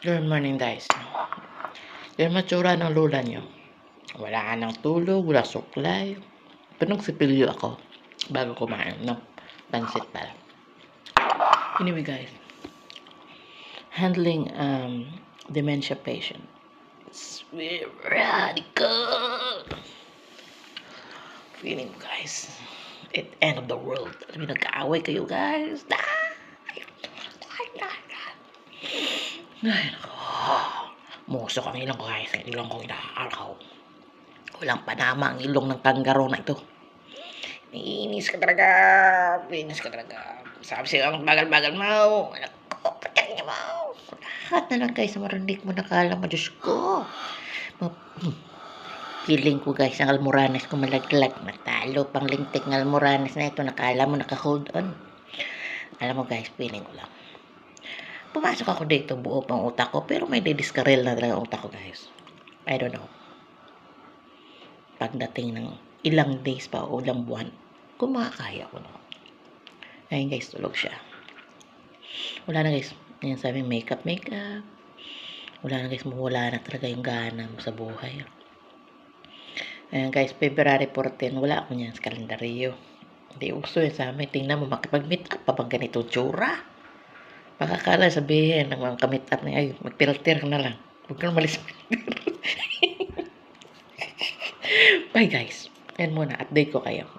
Good morning guys. Yung matsura ng lola nyo. Wala ka ng tulog, wala suklay. Pinag-sipilyo ako bago kumain ng pansit pala. Anyway guys, handling dementia patient. It's very radical. Feeling guys, it end of the world. Alam mo, nagkaaway kayo guys. Ay, nako. Muso ang ilong ko guys. Ang ilong ko inaaraw. Walang panama ang ilong ng kanggaro na ito. Iinis ka talaga. Iinis ka talaga. Sabi siya, ang bagal-bagal mo. Nako, patay niya mo. Lahat na lang guys, marinig mo nakala mo. Diyos ko. Feeling ko guys, ang almoranes ko malaglag. Matalo pang lintik ng almoranes na ito. Nakala mo naka-hold on. Alam mo guys, feeling ko lang. Pumasok ako dito, buo pang utak ko, pero may didiskarel na talaga utak ko guys. I don't know. Pagdating ng ilang days pa o ilang buwan, kung makakaya ko na. Ayun guys, tulog siya. Wala na guys. Yan sabi, makeup. Wala na guys, mawala na talaga yung gana mo sa buhay. Ayun guys, February 14, wala ako niyan sa kalendaryo. Hindi uso yun sa amin. Tingnan mo, makipag-meet up pa bang ganito tsura? Makakala sabihin ng mga kamit up na, ay, mag-filter na lang. Huwag kang malis. Bye guys. Yan muna, update ko kayo.